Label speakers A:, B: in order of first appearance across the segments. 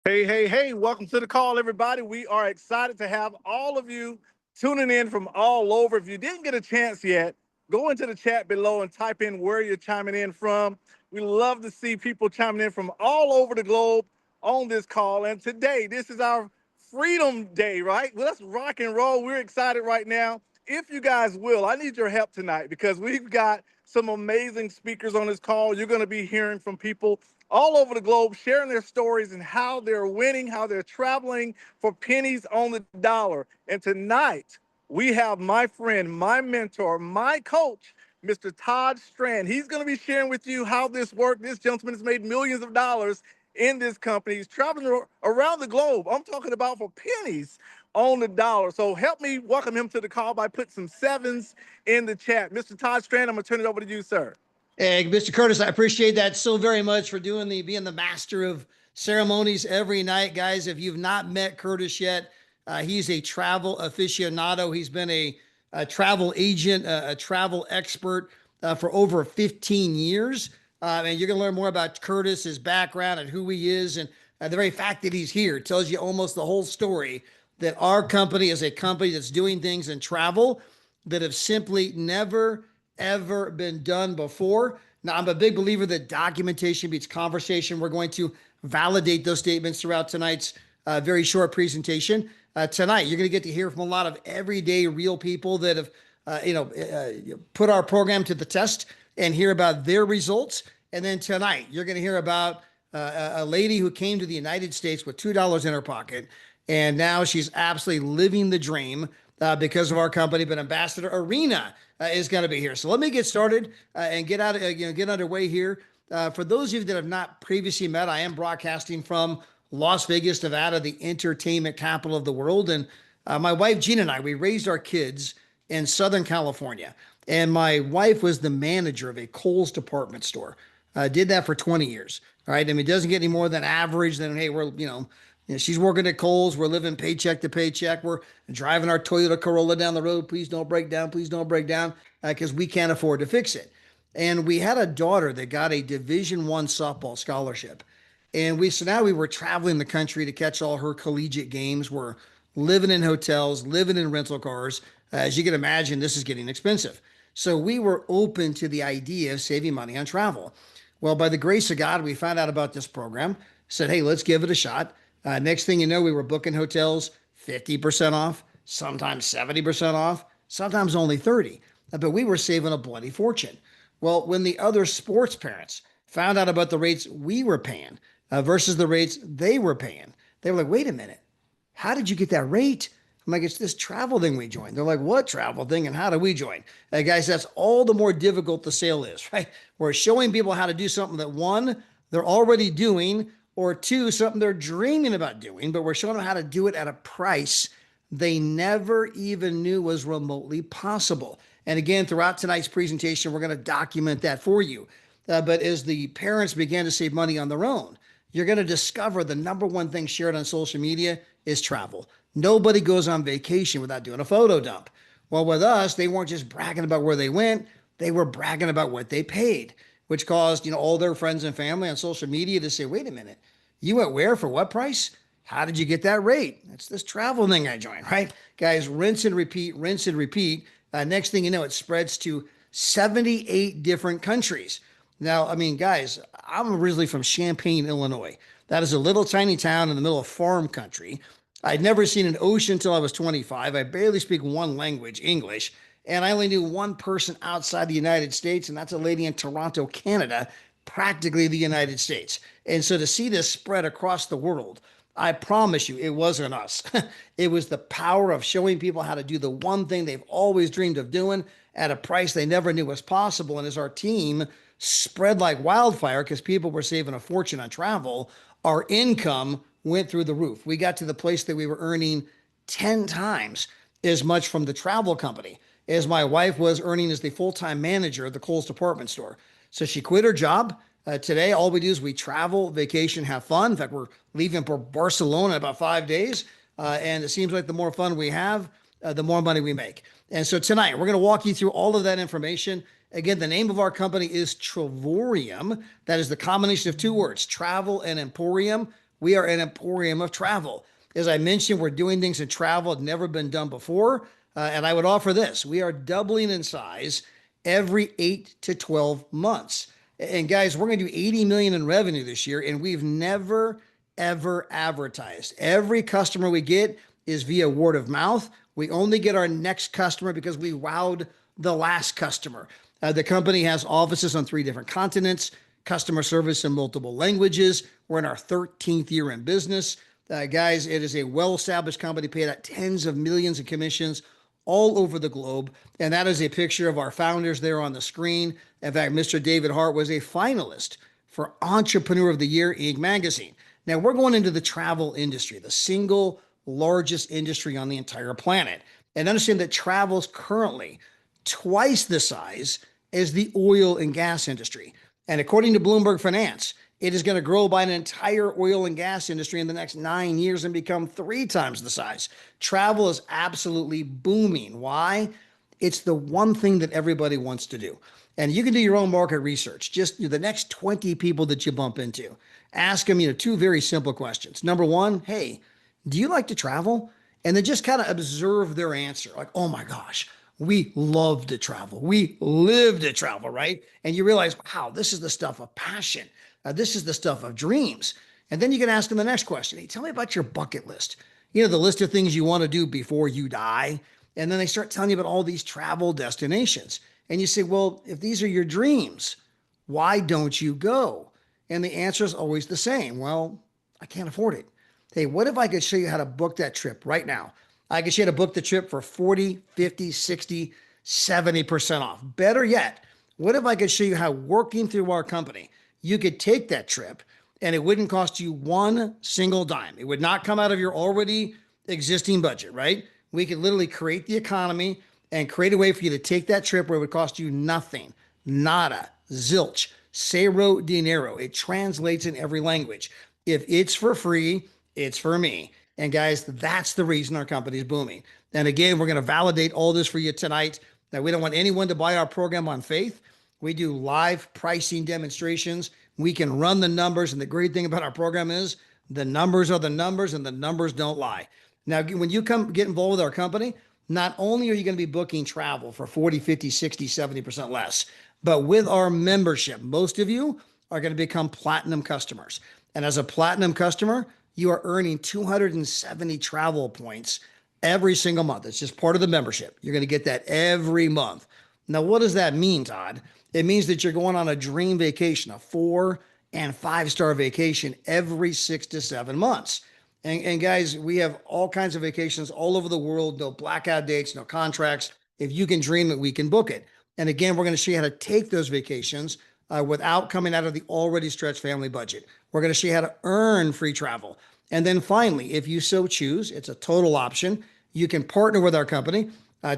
A: Hey, hey, hey, welcome to the call, everybody. We are excited to have all of you tuning in from all over. If you didn't get a chance yet, go into the chat below and type in where you're chiming in from. We love to see people chiming in from all over the globe on this call. And today, this is our Freedom Day, right? Let's rock and roll. We're excited right now. If you guys will, I need your help tonight because we've got some amazing speakers on this call. You're going to be hearing from people all over the globe sharing their stories and how they're winning, how they're traveling for pennies on the dollar. And tonight, we have my friend, my mentor, my coach, Mr. Todd Strand. He's going to be sharing with you how this worked. This gentleman has made millions of dollars in this company. He's traveling around the globe. I'm talking about for pennies on the dollar. So help me welcome him to the call by putting some sevens in the chat. Mr. Todd Strand, I'm going to turn it over to you, sir.
B: Hey, Mr. Curtis, I appreciate that so very much for being the master of ceremonies every night. Guys, if you've not met Curtis yet, he's a travel aficionado. He's been a travel agent, a travel expert for over 15 years. And you're going to learn more about Curtis, his background, and who he is. And the very fact that he's here tells you almost the whole story that our company is a company that's doing things in travel that have simply never ever been done before. Now, I'm a big believer that documentation beats conversation. We're going to validate those statements throughout tonight's very short presentation. Tonight, you're going to get to hear from a lot of everyday real people that have, put our program to the test and hear about their results. And then tonight, you're going to hear about a lady who came to the United States with $2 in her pocket, and now she's absolutely living the dream because of our company. But Ambassador Arena is going to be here. So let me get started and get underway here. For those of you that have not previously met, I am broadcasting from Las Vegas, Nevada, the entertainment capital of the world. And my wife, Gina, and I, we raised our kids in Southern California. And my wife was the manager of a Kohl's department store. Did that for 20 years. All right. I mean, it doesn't get any more than average than, hey, she's working at Kohl's. We're living paycheck to paycheck. We're driving our Toyota Corolla down the road. Please don't break down. Please don't break down, because we can't afford to fix it. And we had a daughter that got a Division I softball scholarship. And so now we were traveling the country to catch all her collegiate games. We're living in hotels, living in rental cars. As you can imagine, this is getting expensive. So we were open to the idea of saving money on travel. Well, by the grace of God, we found out about this program, said, hey, let's give it a shot. Next thing you know, we were booking hotels 50% off, sometimes 70% off, sometimes only 30%. But we were saving a bloody fortune. Well, when the other sports parents found out about the rates we were paying versus the rates they were paying, they were like, wait a minute, how did you get that rate? I'm like, it's this travel thing we joined. They're like, what travel thing and how do we join? Guys, that's all the more difficult the sale is, right? We're showing people how to do something that, one, they're already doing, or two, something they're dreaming about doing, but we're showing them how to do it at a price they never even knew was remotely possible. And again, throughout tonight's presentation, we're going to document that for you. But as the parents began to save money on their own, you're going to discover the number one thing shared on social media is travel. Nobody goes on vacation without doing a photo dump. Well, with us, they weren't just bragging about where they went, they were bragging about what they paid, which caused, all their friends and family on social media to say, wait a minute, you went where for what price? How did you get that rate? It's this travel thing I joined, right? Guys, rinse and repeat, rinse and repeat. Next thing you know, it spreads to 78 different countries. Now, I mean, guys, I'm originally from Champaign, Illinois. That is a little tiny town in the middle of farm country. I'd never seen an ocean until I was 25. I barely speak one language, English, and I only knew one person outside the United States, and that's a lady in Toronto, Canada, practically the United States. And so to see this spread across the world, I promise you, it wasn't us. It was the power of showing people how to do the one thing they've always dreamed of doing at a price they never knew was possible. And as our team spread like wildfire, because people were saving a fortune on travel, our income went through the roof. We got to the place that we were earning 10 times as much from the travel company as my wife was earning as the full-time manager of the Kohl's department store. So she quit her job. Today, all we do is we travel, vacation, have fun. In fact, we're leaving for Barcelona in about 5 days. And it seems like the more fun we have, the more money we make. And so tonight, we're going to walk you through all of that information. Again, the name of our company is Travorium. That is the combination of two words, travel and emporium. We are an emporium of travel. As I mentioned, we're doing things in travel that never been done before. And I would offer this: we are doubling in size every 8 to 12 months. And guys, we're going to do 80 million in revenue this year, and we've never ever advertised. Every customer we get is via word of mouth. We only get our next customer because we wowed the last customer. The company has offices on 3 different continents, customer service in multiple languages. We're in our 13th year in business. Guys, it is a well-established company, paid out tens of millions in commissions all over the globe. And that is a picture of our founders there on the screen. In fact, Mr. David Hart was a finalist for Entrepreneur of the Year, Inc. magazine. Now, we're going into the travel industry, the single largest industry on the entire planet. And understand that travel is currently twice the size as the oil and gas industry. And according to Bloomberg Finance, it is going to grow by an entire oil and gas industry in the next 9 years and become 3 times the size. Travel is absolutely booming. Why? It's the one thing that everybody wants to do. And you can do your own market research. Just the next 20 people that you bump into, ask them, 2 very simple questions. Number 1, hey, do you like to travel? And then just kind of observe their answer. Like, oh my gosh, we love to travel. We live to travel, right? And you realize, wow, this is the stuff of passion. This is the stuff of dreams. And then you can ask them the next question. Hey, tell me about your bucket list. The list of things you want to do before you die. And then they start telling you about all these travel destinations. And you say, well, if these are your dreams, why don't you go? And the answer is always the same. Well, I can't afford it. Hey, what if I could show you how to book that trip right now? I could show you how to book the trip for 40, 50, 60, 70% off. Better yet, what if I could show you how, working through our company, you could take that trip and it wouldn't cost you one single dime. It would not come out of your already existing budget, right? We could literally create the economy and create a way for you to take that trip where it would cost you nothing, nada, zilch, cero dinero. It translates in every language. If it's for free, it's for me. And guys, that's the reason our company is booming. And again, we're going to validate all this for you tonight. Now, we don't want anyone to buy our program on faith. We do live pricing demonstrations. We can run the numbers. And the great thing about our program is the numbers are the numbers and the numbers don't lie. Now, when you come get involved with our company, not only are you going to be booking travel for 40, 50, 60, 70% less, but with our membership, most of you are going to become platinum customers. And as a platinum customer, you are earning 270 travel points every single month. It's just part of the membership. You're going to get that every month. Now, what does that mean, Todd? It means that you're going on a dream vacation, a 4- and 5-star vacation every 6 to 7 months. And guys, we have all kinds of vacations all over the world, no blackout dates, no contracts. If you can dream it, we can book it. And again, we're going to show you how to take those vacations without coming out of the already stretched family budget. We're going to show you how to earn free travel. And then finally, if you so choose, it's a total option. You can partner with our company,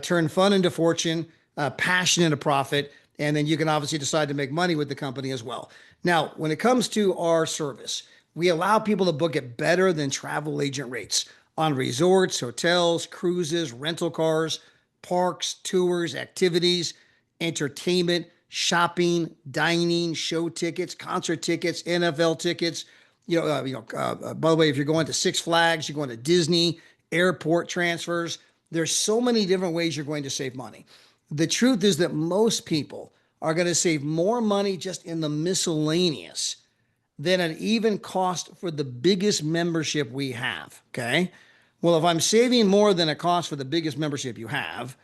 B: turn fun into fortune, passion into profit, and then you can obviously decide to make money with the company as well. Now, when it comes to our service, we allow people to book it better than travel agent rates on resorts, hotels, cruises, rental cars, parks, tours, activities, entertainment, shopping, dining, show tickets, concert tickets, NFL tickets. By the way, if you're going to Six Flags, you're going to Disney, airport transfers, there's so many different ways you're going to save money. The truth is that most people are going to save more money just in the miscellaneous than an even cost for the biggest membership we have. Okay. Well, if I'm saving more than a cost for the biggest membership you have,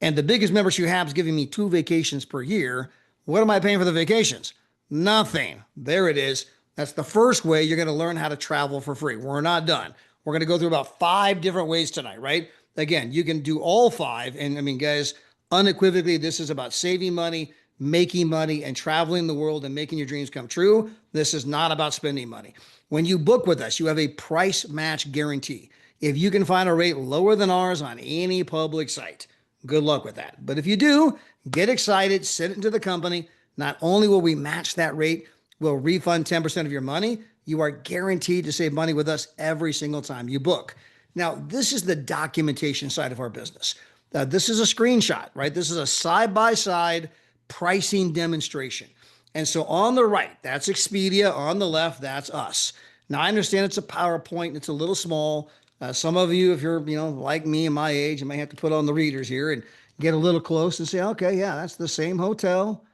B: and the biggest membership you have is giving me 2 vacations per year, what am I paying for the vacations? Nothing. There it is. That's the first way you're going to learn how to travel for free. We're not done. We're going to go through about 5 different ways tonight, right? Again, you can do all 5. And I mean, guys, unequivocally, this is about saving money, making money, and traveling the world and making your dreams come true. This is not about spending money. When you book with us, you have a price match guarantee. If you can find a rate lower than ours on any public site, good luck with that. But if you do, get excited, send it into the company. Not only will we match that rate, we'll refund 10% of your money. You are guaranteed to save money with us every single time you book. Now, this is the documentation side of our business. This is a screenshot, right? This is a side-by-side pricing demonstration. And so on the right, that's Expedia. On the left, that's us. Now, I understand it's a PowerPoint, it's a little small. Some of you, if you're, like me and my age, you may have to put on the readers here and get a little close and say, okay, yeah, that's the same hotel.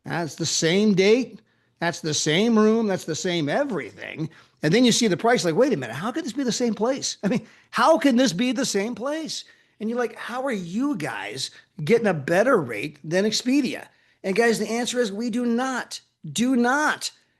B: That's the same date. That's the same room. That's the same everything. And then you see the price, like, wait a minute, how could this be the same place? I mean, how can this be the same place? And you're like, how are you guys getting a better rate than Expedia? And guys, the answer is we do not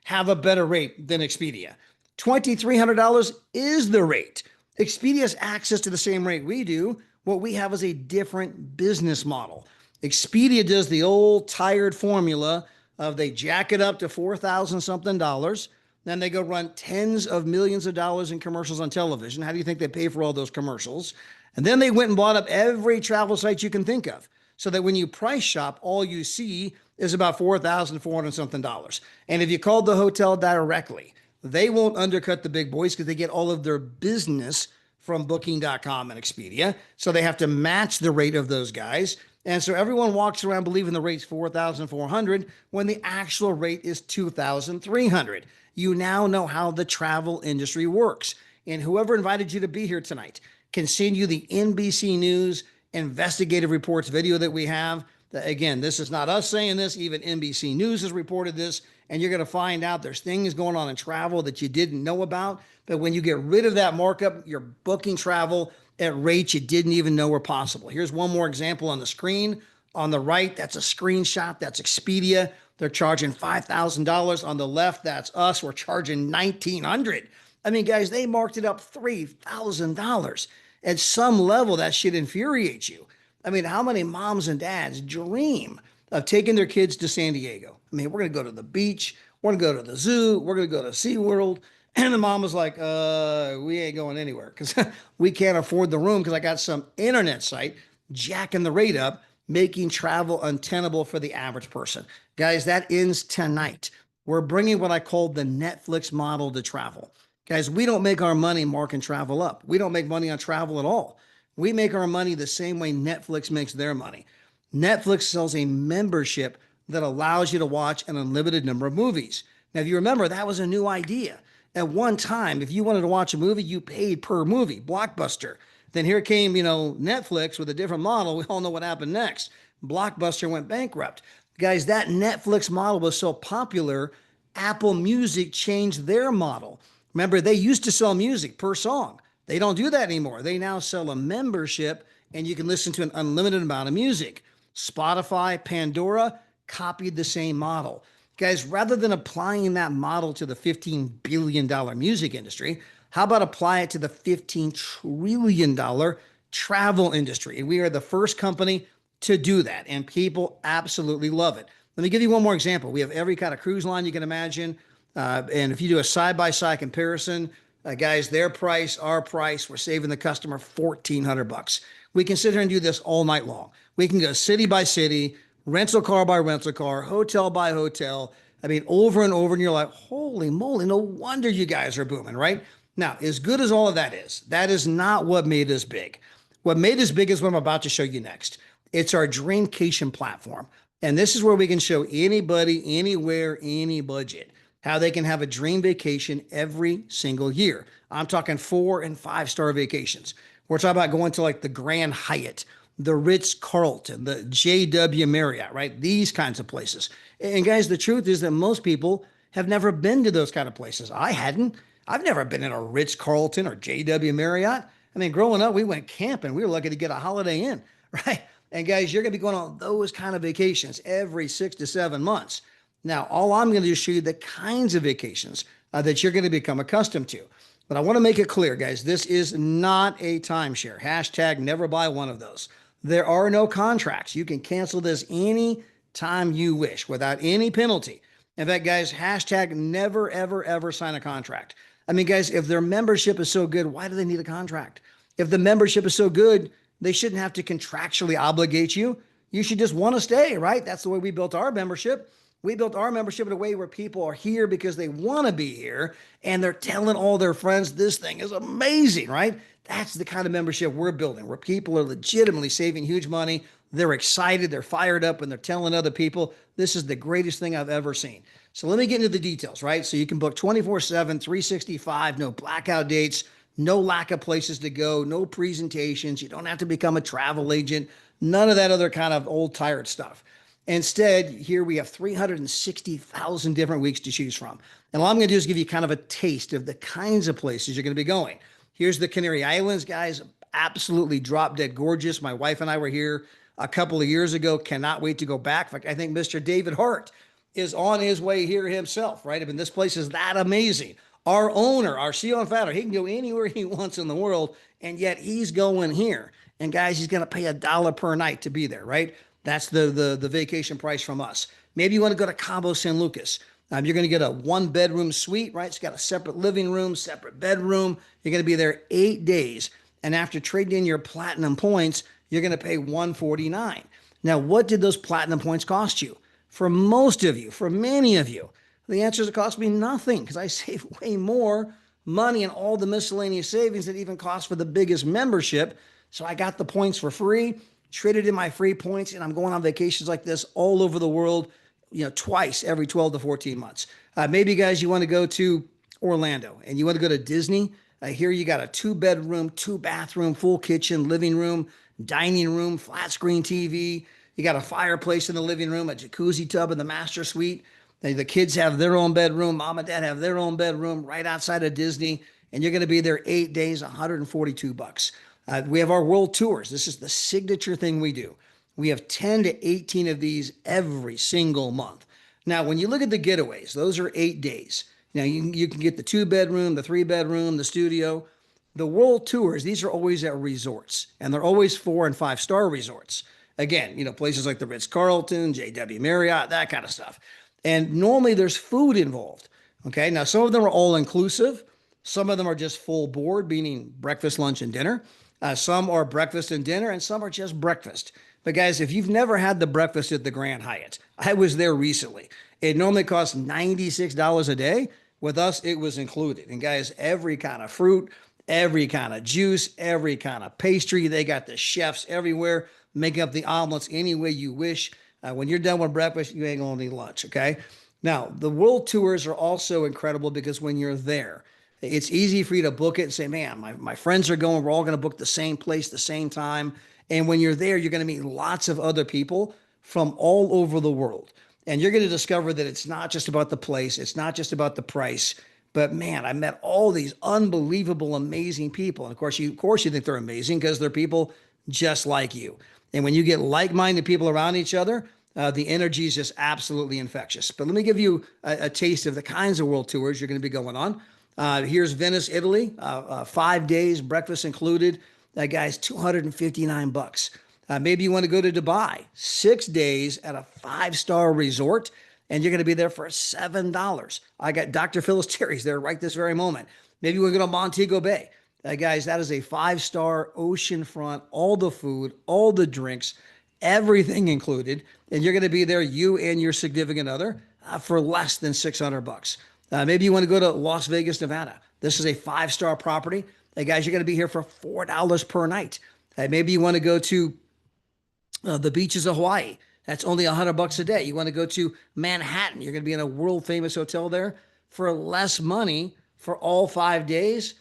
B: have a better rate than Expedia. $2,300 is the rate. Expedia has access to the same rate we do. What we have is a different business model. Expedia does the old tired formula of they jack it up to 4,000 something dollars. Then they go run tens of millions of dollars in commercials on television. How do you think they pay for all those commercials? And then they went and bought up every travel site you can think of. So that when you price shop, all you see is about 4,400 something dollars. And if you called the hotel directly, they won't undercut the big boys because they get all of their business from booking.com and Expedia. So they have to match the rate of those guys. And so everyone walks around believing the rate's 4,400 when the actual rate is 2,300. You now know how the travel industry works. And whoever invited you to be here tonight can send you the NBC News investigative reports video that we have. Again, this is not us saying this. Even NBC News has reported this. And you're going to find out there's things going on in travel that you didn't know about. But when you get rid of that markup, you're booking travel at rates you didn't even know were possible. Here's one more example on the screen. On the right, that's a screenshot. That's Expedia. They're charging $5,000. On the left, that's us. We're charging $1,900. I mean, guys, they marked it up $3,000. At some level, that should infuriate you. I mean, how many moms and dads dream of taking their kids to San Diego? I mean, we're going to go to the beach. We're going to go to the zoo. We're going to go to SeaWorld. And the mom was like, we ain't going anywhere because we can't afford the room because I got some internet site jacking the rate up, making travel untenable for the average person. Guys, that ends tonight. We're bringing what I call the Netflix model to travel. Guys, we don't make our money marking travel up. We don't make money on travel at all. We make our money the same way Netflix makes their money. Netflix sells a membership that allows you to watch an unlimited number of movies. Now, if you remember, that was a new idea. At one time, if you wanted to watch a movie, you paid per movie, Blockbuster. Then here came, Netflix with a different model. We all know what happened next. Blockbuster went bankrupt. Guys, that Netflix model was so popular, Apple Music changed their model. Remember, they used to sell music per song. They don't do that anymore. They now sell a membership and you can listen to an unlimited amount of music. Spotify, Pandora copied the same model. Guys, rather than applying that model to the $15 billion music industry, how about apply it to the $15 trillion travel industry? And we are the first company to do that, and people absolutely love it. Let me give you one more example. We have every kind of cruise line you can imagine. And if you do a side-by-side comparison, guys, their price, our price, we're saving the customer $1,400. We can sit here and do this all night long. We can go city by city, rental car by rental car, hotel by hotel. I mean, over and over, and you're like, holy moly, no wonder you guys are booming, right? Now, as good as all of that is not what made us big. What made us big is what I'm about to show you next. It's our Dreamcation platform. And this is where we can show anybody, anywhere, any budget, how they can have a dream vacation every single year. I'm talking 4- and 5-star vacations. We're talking about going to like the Grand Hyatt, the Ritz-Carlton, the JW Marriott, right? These kinds of places. And guys, the truth is that most people have never been to those kind of places. I hadn't. I've never been in a Ritz-Carlton or JW Marriott. I mean, growing up, we went camping. We were lucky to get a Holiday Inn, right? And guys, you're going to be going on those kind of vacations every 6 to 7 months. Now, all I'm going to do is show you the kinds of vacations that you're going to become accustomed to. But I want to make it clear, guys, this is not a timeshare. Hashtag never buy one of those. There are no contracts. You can cancel this any time you wish without any penalty. In fact, guys, hashtag never, ever, ever sign a contract. I mean, guys, if their membership is so good, why do they need a contract? If the membership is so good, they shouldn't have to contractually obligate you. You should just want to stay, right? That's the way we built our membership. We built our membership in a way where people are here because they want to be here and they're telling all their friends this thing is amazing, right? That's the kind of membership we're building where people are legitimately saving huge money. They're excited, they're fired up, and they're telling other people this is the greatest thing I've ever seen. So let me get into the details, right? So you can book 24/7, 365, no blackout dates, no lack of places to go, no presentations. You don't have to become a travel agent, none of that other kind of old tired stuff. Instead, here we have 360,000 different weeks to choose from. And all I'm going to do is give you kind of a taste of the kinds of places you're going to be going. Here's the Canary Islands, guys. Absolutely drop dead gorgeous. My wife and I were here a couple of years ago. Cannot wait to go back. In fact, I think Mr. David Hart is on his way here himself, right? I mean, this place is that amazing. Our owner, our CEO and founder, he can go anywhere he wants in the world, and yet he's going here. And guys, he's going to pay $1 per night to be there, right? That's the vacation price from us. Maybe you want to go to Cabo San Lucas. You're going to get a 1-bedroom suite, right? It's got a separate living room, separate bedroom. You're going to be there 8 days. And after trading in your platinum points, you're going to pay $149. Now, what did those platinum points cost you? For most of you, for many of you, the answer is it cost me nothing because I save way more money in all the miscellaneous savings that even cost for the biggest membership. So I got the points for free, traded in my free points, and I'm going on vacations like this all over the world, twice every 12 to 14 months. Maybe, guys, you want to go to Orlando and you want to go to Disney. Here you got a 2-bedroom, 2-bathroom, full kitchen, living room, dining room, flat screen TV. You got a fireplace in the living room, a jacuzzi tub in the master suite. The kids have their own bedroom. Mom and dad have their own bedroom right outside of Disney. And you're going to be there 8 days, $142. We have our world tours. This is the signature thing we do. We have 10 to 18 of these every single month. Now, when you look at the getaways, those are 8 days. Now, you can get the 2-bedroom, the 3-bedroom, the studio. The world tours, these are always at resorts, and they're always 4- and 5-star resorts. Again, places like the Ritz-Carlton, JW Marriott, that kind of stuff. And normally there's food involved. Okay. Now, some of them are all inclusive. Some of them are just full board, meaning breakfast, lunch, and dinner. Some are breakfast and dinner, and some are just breakfast. But guys, if you've never had the breakfast at the Grand Hyatt, I was there recently. It normally costs $96 a day. With us, it was included. And guys, every kind of fruit, every kind of juice, every kind of pastry. They got the chefs everywhere making up the omelets any way you wish. When you're done with breakfast, you ain't gonna need lunch, okay? Now, the world tours are also incredible because when you're there, it's easy for you to book it and say, man, my friends are going, we're all gonna book the same place, the same time. And when you're there, you're gonna meet lots of other people from all over the world. And you're gonna discover that it's not just about the place, it's not just about the price, but man, I met all these unbelievable, amazing people. And of course you think they're amazing because they're people just like you. And when you get like-minded people around each other, the energy is just absolutely infectious. But let me give you a taste of the kinds of world tours you're going to be going on. Here's Venice, Italy, 5 days, breakfast included. That guy's $259. Maybe you want to go to Dubai, 6 days at a 5-star resort, and you're going to be there for $7. I got Dr. Phyllis Terry's there right this very moment. Maybe you want to go to Montego Bay. Guys, that is a 5-star oceanfront, all the food, all the drinks, everything included. And you're going to be there, you and your significant other, for less than $600. Maybe you want to go to Las Vegas, Nevada. This is a 5-star property. Guys, you're going to be here for $4 per night. Maybe you want to go to the beaches of Hawaii. That's only $100 a day. You want to go to Manhattan. You're going to be in a world famous hotel there for less money for all 5 days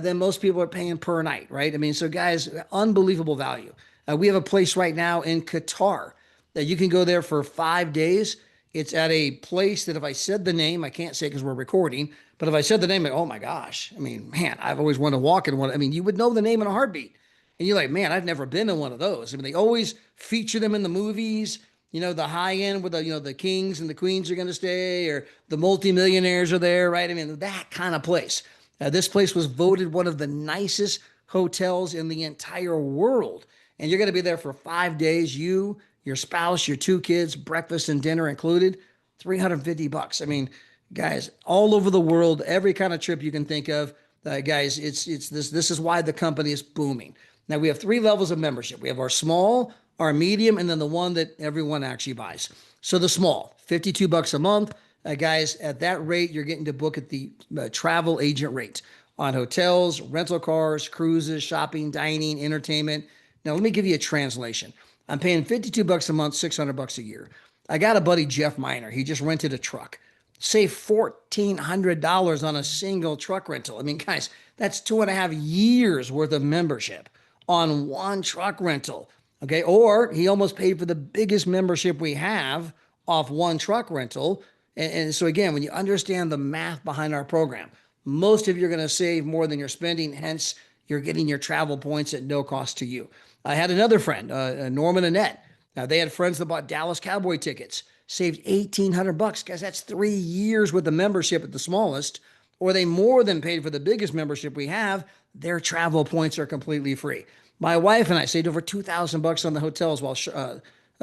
B: than most people are paying per night, right? I mean, so guys, unbelievable value. We have a place right now in Qatar that you can go there for 5 days. It's at a place that if I said the name, I can't say because we're recording, but if I said the name, oh my gosh, I mean, man, I've always wanted to walk in one. I mean, you would know the name in a heartbeat. And you're like, man, I've never been to one of those. I mean, they always feature them in the movies, the high end where the kings and the queens are going to stay, or the multimillionaires are there, right? I mean, that kind of place. This place was voted one of the nicest hotels in the entire world. And you're going to be there for 5 days. You, your spouse, your 2 kids, breakfast and dinner included, $350. I mean, guys, all over the world, every kind of trip you can think of. Guys, it's this. This is why the company is booming. Now, we have 3 levels of membership. We have our small, our medium, and then the one that everyone actually buys. So the small, $52 a month. Guys, at that rate, you're getting to book at the travel agent rate on hotels, rental cars, cruises, shopping, dining, entertainment. Now, let me give you a translation. I'm paying $52 a month, $600 a year. I got a buddy, Jeff Miner. He just rented a truck. save $1,400 on a single truck rental. I mean, guys, that's 2.5 years worth of membership on one truck rental. Okay. Or he almost paid for the biggest membership we have off one truck rental. And so, again, when you understand the math behind our program, most of you are going to save more than you're spending. Hence, you're getting your travel points at no cost to you. I had another friend, Norman and Annette. They had friends that bought Dallas Cowboy tickets, saved $1,800. Guys, that's 3 years with the membership at the smallest, or they more than paid for the biggest membership we have. Their travel points are completely free. My wife and I saved over $2,000 on the hotels while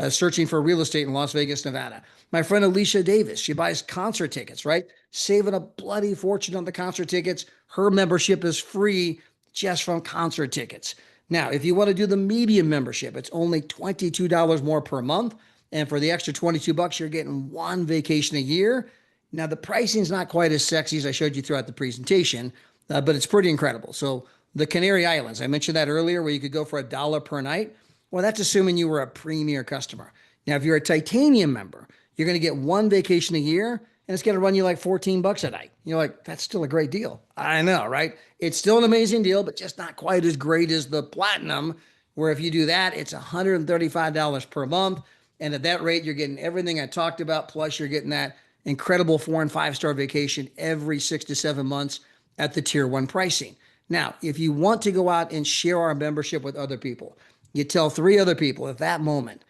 B: searching for real estate in Las Vegas, Nevada. My friend Alicia Davis, she buys concert tickets, right? Saving a bloody fortune on the concert tickets. Her membership is free just from concert tickets. Now, if you want to do the medium membership, it's only $22 more per month. And for the extra $22, you're getting one vacation a year. Now, the pricing is not quite as sexy as I showed you throughout the presentation, but it's pretty incredible. So the Canary Islands, I mentioned that earlier, where you could go for $1 per night. Well, that's assuming you were a premier customer. Now, if you're a titanium member, you're going to get one vacation a year, and it's going to run you like $14 a night. You're like, that's still a great deal. I know, right? It's still an amazing deal, but just not quite as great as the platinum, where if you do that, it's $135 per month. And at that rate, you're getting everything I talked about, plus you're getting that incredible 4- and 5-star vacation every 6 to 7 months at the tier 1 pricing. Now, if you want to go out and share our membership with other people, you tell 3 other people at that moment,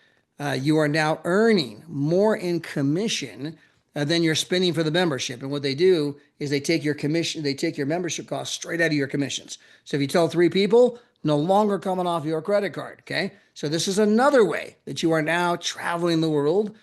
B: you are now earning more in commission than you're spending for the membership. And what they do is they take your commission, they take your membership costs straight out of your commissions. So if you tell 3 people, no longer coming off your credit card. Okay. So this is another way that you are now traveling the world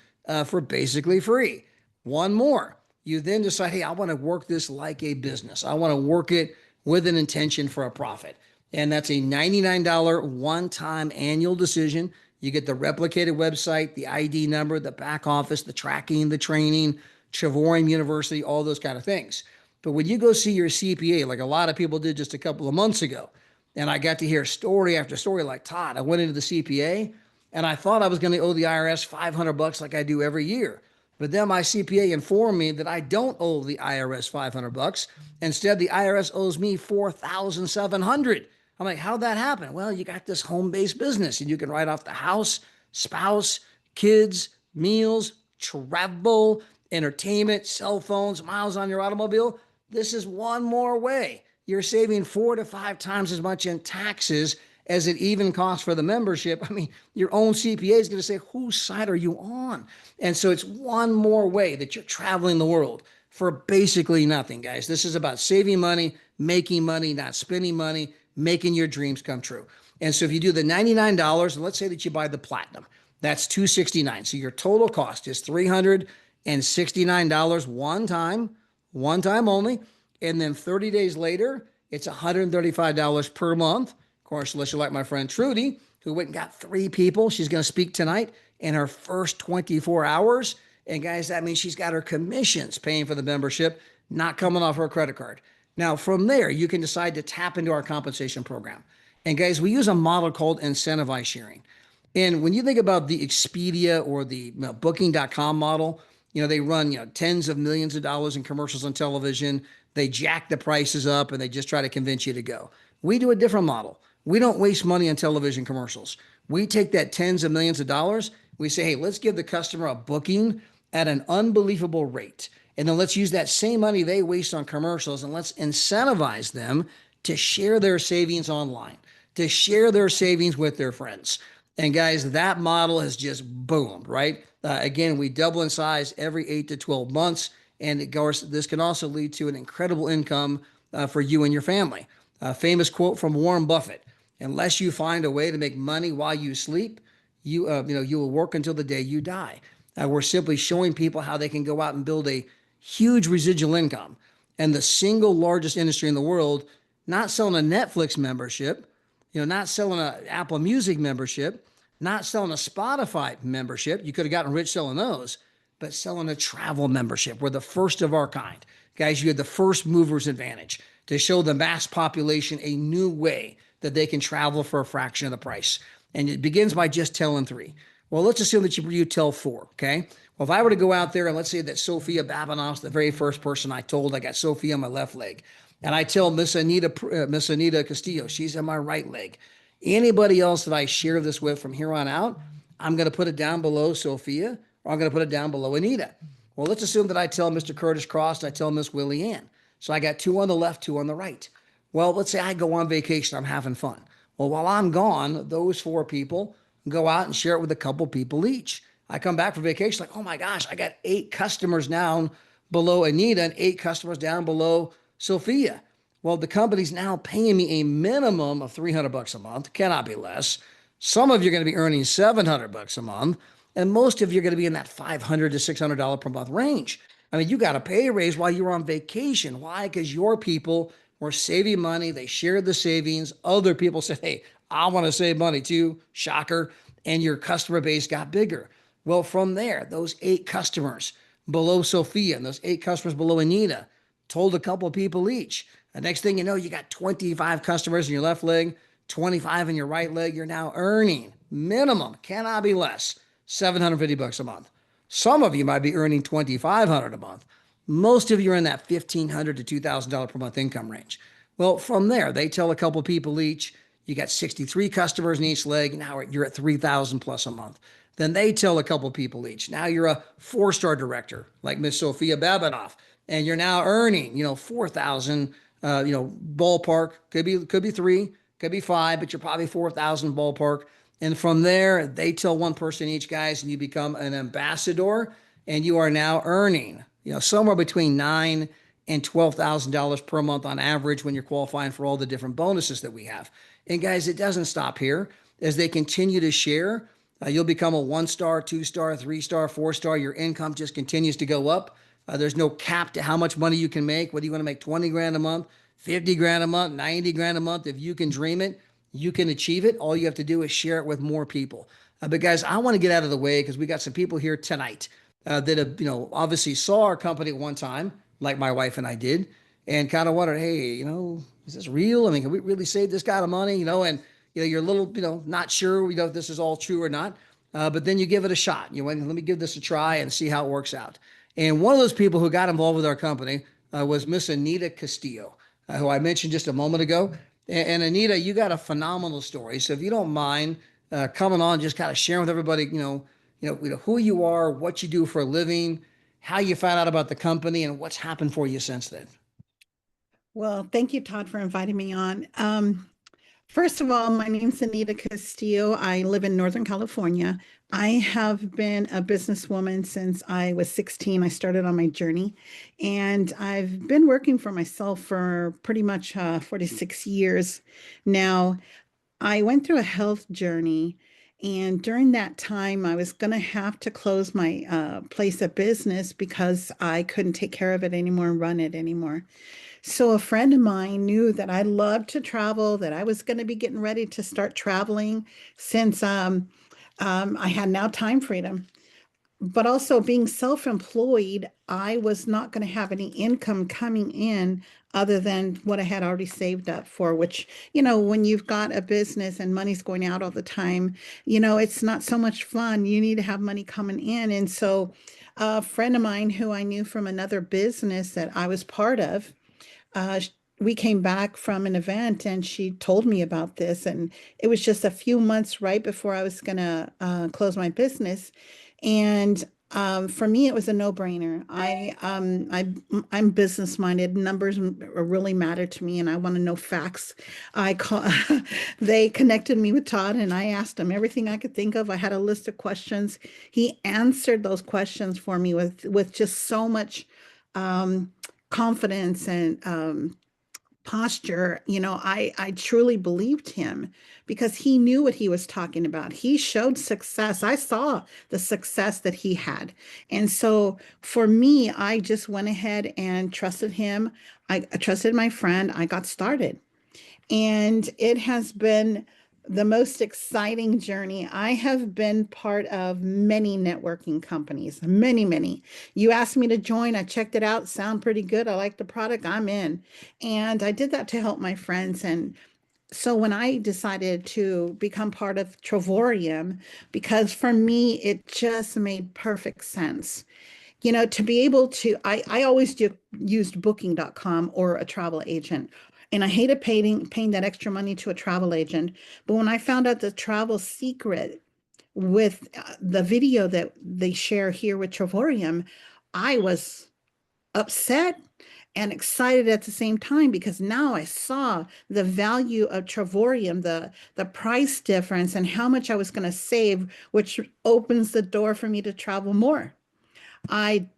B: for basically free. One more. You then decide, hey, I want to work this like a business. I want to work it with an intention for a profit. And that's a $99 one-time annual decision. You get the replicated website, the ID number, the back office, the tracking, the training, Trevorium University, all those kind of things. But when you go see your CPA, like a lot of people did just a couple of months ago, and I got to hear story after story like, Todd, I went into the CPA and I thought I was going to owe the IRS $500 like I do every year. But then my CPA informed me that I don't owe the IRS $500. Instead, the IRS owes me $4,700. I'm like, how'd that happen? Well, you got this home-based business and you can write off the house, spouse, kids, meals, travel, entertainment, cell phones, miles on your automobile. This is one more way. You're saving 4 to 5 times as much in taxes as it even costs for the membership. I mean, your own CPA is going to say, whose side are you on? And so it's one more way that you're traveling the world for basically nothing, guys. This is about saving money, not spending money, making your dreams come true. And so if you do the $99, and let's say that you buy the platinum, that's $269. So your total cost is $369 one time only. And then 30 days later, it's $135 per month. Of course, unless you're like my friend Trudy, who went and got 3 people. She's going to speak tonight in her first 24 hours. And guys, that means she's got her commissions paying for the membership, not coming off her credit card. Now, from there, you can decide to tap into our compensation program. And guys, we use a model called incentivized sharing. And when you think about the Expedia or the booking.com model, they run, tens of millions of dollars in commercials on television. They jack the prices up and they just try to convince you to go. We do a different model. We don't waste money on television commercials. We take that tens of millions of dollars. We say, hey, let's give the customer a booking at an unbelievable rate. And then let's use that same money they waste on commercials and let's incentivize them to share their savings online, to share their savings with their friends. And guys, that model has just boomed, right? Again, we double in size every 8 to 12 months. And of course, this can also lead to an incredible income for you and your family. A famous quote from Warren Buffett: "Unless you find a way to make money while you sleep, you will work until the day you die." We're simply showing people how they can go out and build a huge residual income. And the single largest industry in the world, not selling a Netflix membership, not selling an Apple Music membership, not selling a Spotify membership. You could have gotten rich selling those, but selling a travel membership. We're the first of our kind. Guys, you had the first mover's advantage to show the mass population a new way that they can travel for a fraction of the price. And it begins by just telling 3. Well, let's assume that you tell 4, okay? Well, if I were to go out there and let's say that Sophia Babinoff's the very first person I told, I got Sophia on my left leg, and I tell Miss Anita Castillo, she's on my right leg. Anybody else that I share this with from here on out, I'm going to put it down below Sophia, or I'm going to put it down below Anita. Well, let's assume that I tell Mr. Curtis Cross and I tell Miss Willie Ann. So I got two on the left, two on the right. Well, let's say I go on vacation, I'm having fun. Well, while I'm gone, those four people go out and share it with a couple people each. I come back from vacation, like, oh my gosh, I got 8 customers down below Anita and 8 customers down below Sophia. Well, the company's now paying me a minimum of $300 a month, cannot be less. Some of you are going to be earning $700 a month, and most of you are going to be in that $500 to $600 per month range. I mean, you got a pay raise while you were on vacation. Why? Because your people were saving money. They shared the savings. Other people said, hey, I want to save money too. Shocker. And your customer base got bigger. Well, from there, those 8 customers below Sophia and those 8 customers below Anita told a couple of people each. The next thing you know, you got 25 customers in your left leg, 25 in your right leg. You're now earning minimum, cannot be less, $750 a month. Some of you might be earning $2,500 a month. Most of you are in that $1,500 to $2,000 per month income range. Well, from there, they tell a couple people each. You got 63 customers in each leg. Now you're at 3,000 plus a month. Then they tell a couple people each. Now you're a 4-star director like Miss Sophia Babinoff, and you're now earning, 4,000, ballpark. Could be 3, could be 5, but you're probably 4,000 ballpark. And from there, they tell one person each, guys, and you become an ambassador, and you are now earning, somewhere between $9,000 and $12,000 per month on average when you're qualifying for all the different bonuses that we have. And guys, it doesn't stop here. As they continue to share, you'll become a 1-star, 2-star, 3-star, 4-star. Your income just continues to go up. There's no cap to how much money you can make. Whether you want to make 20 grand a month, 50 grand a month, 90 grand a month, if you can dream it, you can achieve it. All you have to do is share it with more people. But guys, I want to get out of the way because we got some people here tonight that have, obviously saw our company at one time, like my wife and I did, and kind of wondered, hey, is this real? I mean, can we really save this kind of money? And you're a little, not sure, if this is all true or not. But then you give it a shot. You went, let me give this a try and see how it works out. And one of those people who got involved with our company was Miss Anita Castillo, who I mentioned just a moment ago. And Anita, you got a phenomenal story. So if you don't mind coming on, just kind of sharing with everybody, who you are, what you do for a living, how you found out about the company, and what's happened for you since then.
C: Well, thank you, Todd, for inviting me on. First of all, my name's Anita Castillo. I live in Northern California. I have been a businesswoman since I was 16. I started on my journey, and I've been working for myself for pretty much 46 years now. I went through a health journey, and during that time, I was going to have to close my place of business because I couldn't take care of it anymore and run it anymore. So a friend of mine knew that I loved to travel, that I was going to be getting ready to start traveling since I had now time freedom. But also being self-employed, I was not going to have any income coming in other than what I had already saved up for, which, when you've got a business and money's going out all the time, it's not so much fun. You need to have money coming in. And so a friend of mine who I knew from another business that I was part of, we came back from an event and she told me about this, and it was just a few months right before I was going to close my business. And for me, it was a no-brainer. I'm business minded. Numbers really matter to me, and I want to know facts. I call. They connected me with Todd, and I asked him everything I could think of. I had a list of questions. He answered those questions for me with just so much confidence and posture. I truly believed him because he knew what he was talking about. He showed success. I saw the success that he had. And so for me, I just went ahead and trusted him. I trusted my friend. I got started. And it has been the most exciting journey. I have been part of many networking companies, many, many. You asked me to join, I checked it out, sound pretty good. I like the product, I'm in. And I did that to help my friends. And So when I decided to become part of Travorium, because for me, it just made perfect sense. You know, to be able to, I always used booking.com or a travel agent. And I hated paying that extra money to a travel agent. But when I found out the travel secret with the video that they share here with Travorium, I was upset and excited at the same time because now I saw the value of Travorium, the price difference, and how much I was going to save, which opens the door for me to travel more. I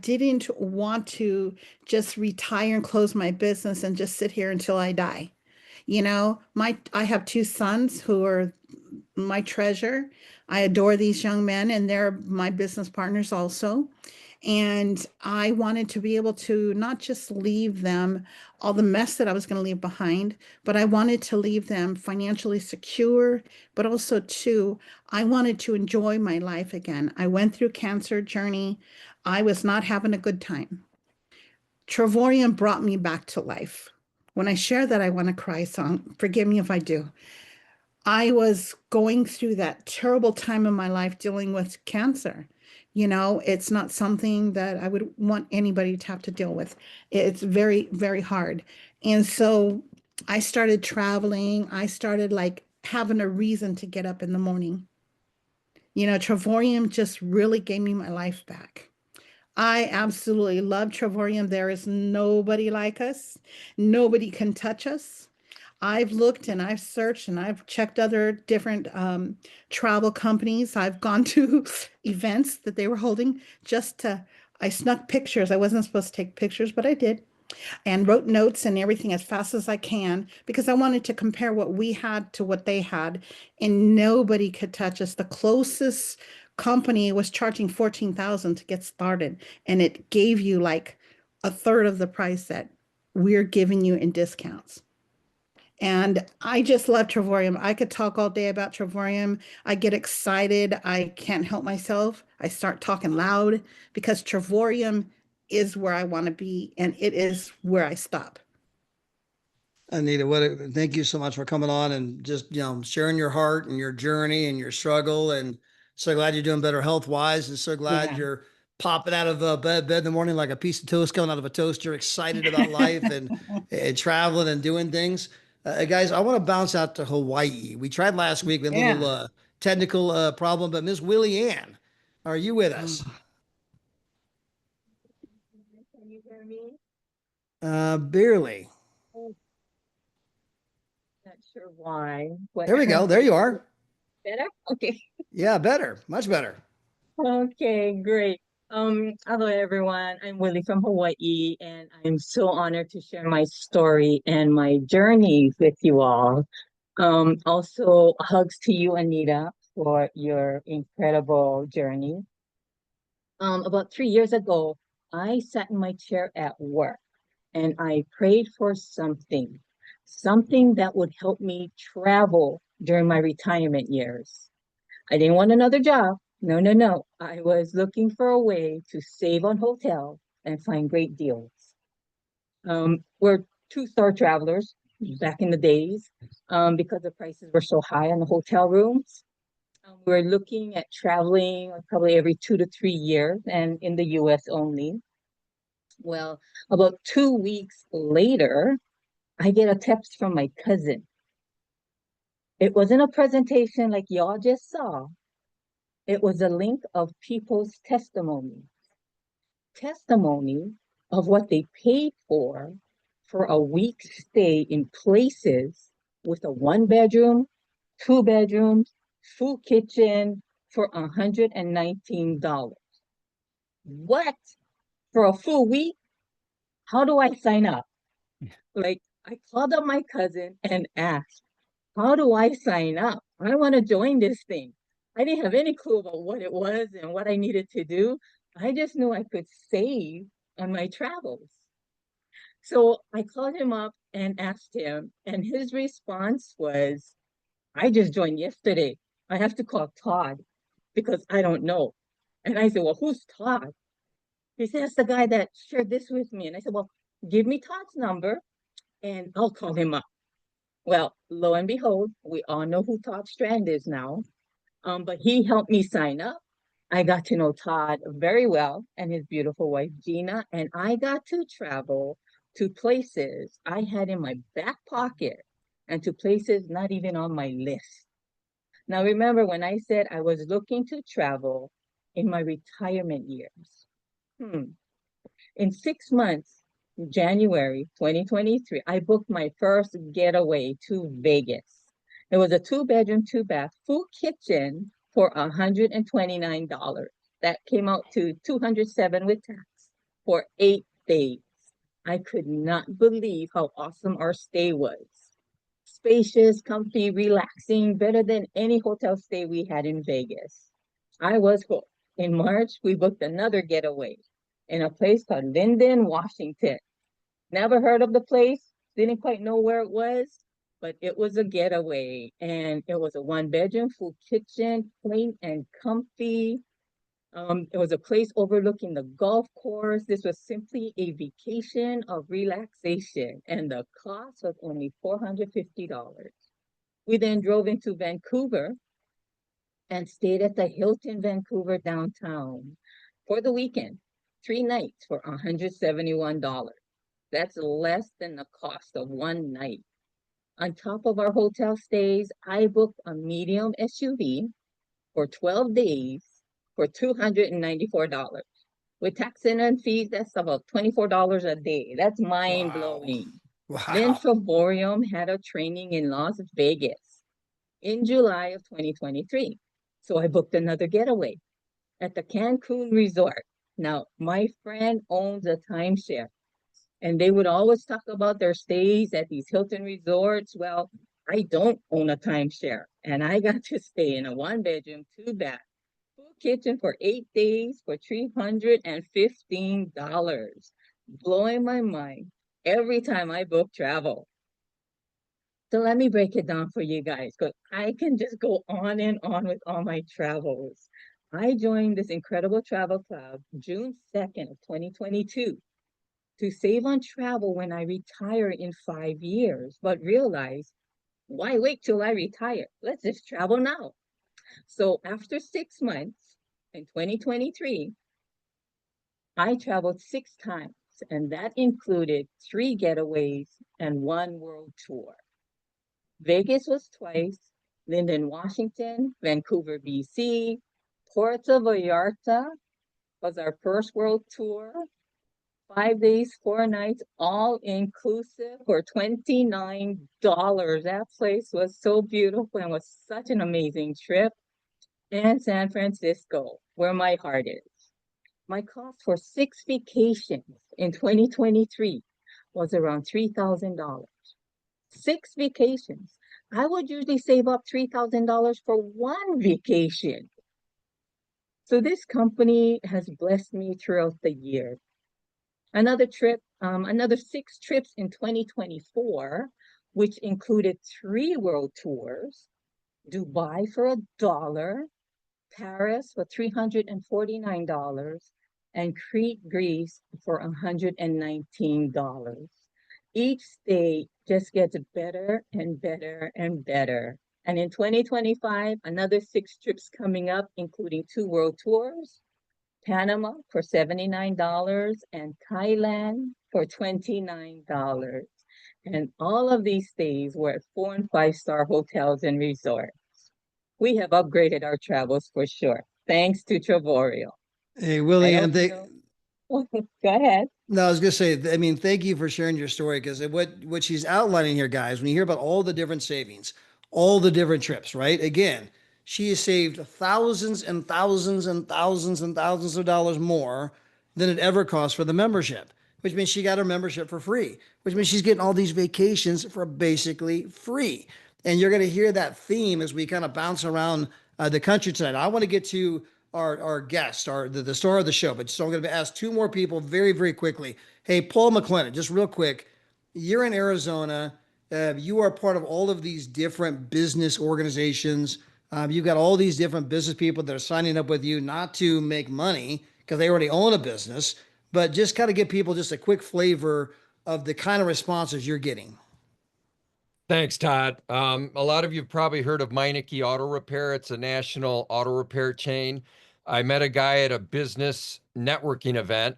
C: didn't want to just retire and close my business and just sit here until I die. You know, I have two sons who are my treasure. I adore these young men and they're my business partners also. And I wanted to be able to not just leave them all the mess that I was going to leave behind, but I wanted to leave them financially secure, but also too, I wanted to enjoy my life again. I went through cancer journey. I was not having a good time. Travorium brought me back to life. When I share that, I want to cry, so forgive me if I do. I was going through that terrible time in my life dealing with cancer. You know, it's not something that I would want anybody to have to deal with. It's very, very hard. And so I started traveling. I started like having a reason to get up in the morning. You know, Travorium just really gave me my life back. I absolutely love Travorium. There is nobody like us. Nobody can touch us. I've looked and I've searched and I've checked other different travel companies. I've gone to events that they were holding just to, I snuck pictures. I wasn't supposed to take pictures, but I did and wrote notes and everything as fast as I can because I wanted to compare what we had to what they had, and nobody could touch us. The closest company was charging 14,000 to get started, and it gave you like a third of the price that we're giving you in discounts. And I just love Travorium. I could talk all day about Travorium. I get excited. I can't help myself. I start talking loud because Travorium is where I want to be and it is where I stop.
B: Anita, thank you so much for coming on and just, sharing your heart and your journey and your struggle. And so glad you're doing better health wise. And so glad
C: Yeah.
B: you're popping out of bed in the morning like a piece of toast coming out of a toaster, excited about life and traveling and doing things. Guys, I want to bounce out to Hawaii. We tried last week with a little
C: Yeah.
B: technical problem, but Miss Willie Ann, are you with us?
C: Oh,
D: Can you hear me?
B: Barely.
D: Oh, not sure why. What
B: There we go. There you are.
D: better? Okay.
B: Yeah, better. Much better.
D: Okay, great. Hello everyone. I'm Willie from Hawaii, and I'm so honored to share my story and my journey with you all. Also hugs to you, Anita, for your incredible journey. About 3 years ago, I sat in my chair at work and I prayed for something that would help me travel during my retirement years. I didn't want another job. No, no, no. I was looking for a way to save on hotel and find great deals. We're two-star travelers back in the days because the prices were so high on the hotel rooms. We're looking at traveling probably every 2 to 3 years and in the US only. Well, about 2 weeks later, I get a text from my cousin. It wasn't a presentation like y'all just saw. It was a link of people's testimony of what they paid for a week's stay in places with a 1 bedroom, 2 bedrooms, full kitchen for $119. What? For a full week? How do I sign up? Like, I called up my cousin and asked, how do I sign up? I want to join this thing. I didn't have any clue about what it was and what I needed to do. I just knew I could save on my travels. So I called him up and asked him, and his response was, I just joined yesterday. I have to call Todd because I don't know. And I said, well, who's Todd? He said, that's the guy that shared this with me. And I said, well, give me Todd's number and I'll call him up. Well, lo and behold, we all know who Todd Strand is now. But he helped me sign up. I got to know Todd very well and his beautiful wife, Gina, and I got to travel to places I had in my back pocket and to places not even on my list. Now, remember when I said I was looking to travel in my retirement years? Hmm. In 6 months, January 2023, I booked my first getaway to Vegas. It was a two-bedroom, two-bath, full kitchen for $129. That came out to $207 with tax for 8 days. I could not believe how awesome our stay was. Spacious, comfy, relaxing, better than any hotel stay we had in Vegas. I was hooked. In March, we booked another getaway in a place called Linden, Washington. Never heard of the place, didn't quite know where it was, but it was a getaway and it was a one-bedroom, full kitchen, quaint and comfy. It was a place overlooking the golf course. This was simply a vacation of relaxation, and the cost was only $450. We then drove into Vancouver and stayed at the Hilton Vancouver downtown for the weekend, 3 nights for $171. That's less than the cost of one night. On top of our hotel stays, I booked a medium SUV for 12 days for $294. With tax and fees, that's about $24 a day. That's mind blowing.
B: Wow.
D: Then Trevorium had a training in Las Vegas in July of 2023. So I booked another getaway at the Cancun Resort. Now, my friend owns a timeshare, and they would always talk about their stays at these Hilton resorts. Well, I don't own a timeshare, and I got to stay in a one-bedroom, two-bath, full kitchen for 8 days for $315, blowing my mind every time I book travel. So let me break it down for you guys, because I can just go on and on with all my travels. I joined this incredible travel club June 2nd of 2022 to save on travel when I retire in 5 years, but realize, why wait till I retire? Let's just travel now. So after 6 months in 2023, I traveled 6 times, and that included 3 getaways and one world tour. Vegas was twice, Linden, Washington, Vancouver, BC, Puerto Vallarta was our first world tour, 5 days, 4 nights, all inclusive for $29. That place was so beautiful and was such an amazing trip. And San Francisco, where my heart is. My cost for 6 vacations in 2023 was around $3,000. 6 vacations. I would usually save up $3,000 for one vacation. So this company has blessed me throughout the year. Another 6 trips in 2024, which included 3 world tours, Dubai for $1, Paris for $349, and Crete, Greece for $119. Each stay just gets better and better and better. And in 2025, another 6 trips coming up, including 2 world tours, Panama for $79 and Thailand for $29. And all of these stays were at 4 and 5-star hotels and resorts. We have upgraded our travels for sure, thanks to Travorio.
B: Hey, Willie,
D: I
B: and
D: hope you know. Go ahead.
B: no, I was gonna say, I mean, thank you for sharing your story, because what she's outlining here, guys, when you hear about all the different savings, all the different trips, right? Again, she has saved thousands and thousands and thousands and thousands of dollars more than it ever cost for the membership, which means she got her membership for free, which means she's getting all these vacations for basically free. And you're going to hear that theme as we kind of bounce around the country tonight. I want to get to our guest, the star of the show, but so I'm going to ask 2 more people very, very quickly. Hey, Paul McClennan, just real quick, you're in Arizona. You are part of all of these different business organizations. You've got all these different business people that are signing up with you, not to make money because they already own a business, but just kind of give people just a quick flavor of the kind of responses you're getting.
E: Thanks, Todd. A lot of you have probably heard of Meineke Auto Repair. It's a national auto repair chain. I met a guy at a business networking event.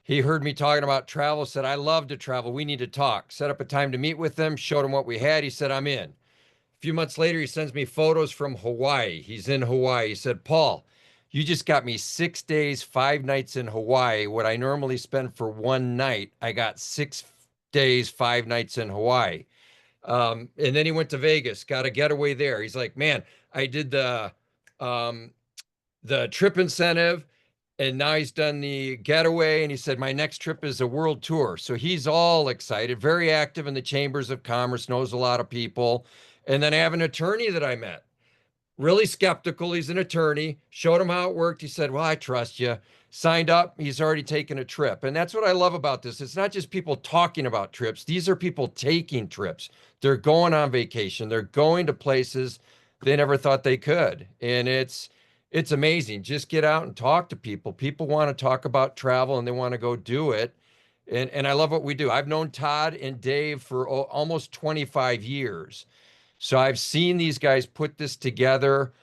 E: He heard me talking about travel, said, I love to travel. We need to talk. Set up a time to meet with him, showed him what we had. He said, I'm in. A few months later, he sends me photos from Hawaii. He's in Hawaii. He said, Paul, you just got me 6 days, 5 nights in Hawaii. What I normally spend for one night, I got 6 days, 5 nights in Hawaii. And then he went to Vegas, got a getaway there. He's like, man, I did um, the trip incentive, and now he's done the getaway. And he said, my next trip is a world tour. So he's all excited, very active in the chambers of commerce, knows a lot of people. And then I have an attorney that I met, really skeptical. He's an attorney, showed him how it worked. He said, well, I trust you. Signed up. He's already taken a trip. And that's what I love about this. It's not just people talking about trips. These are people taking trips. They're going on vacation. They're going to places they never thought they could. And it's amazing. Just get out and talk to people. People want to talk about travel and they want to go do it. And I love what we do. I've known Todd and Dave for almost 25 years. So I've seen these guys put this together.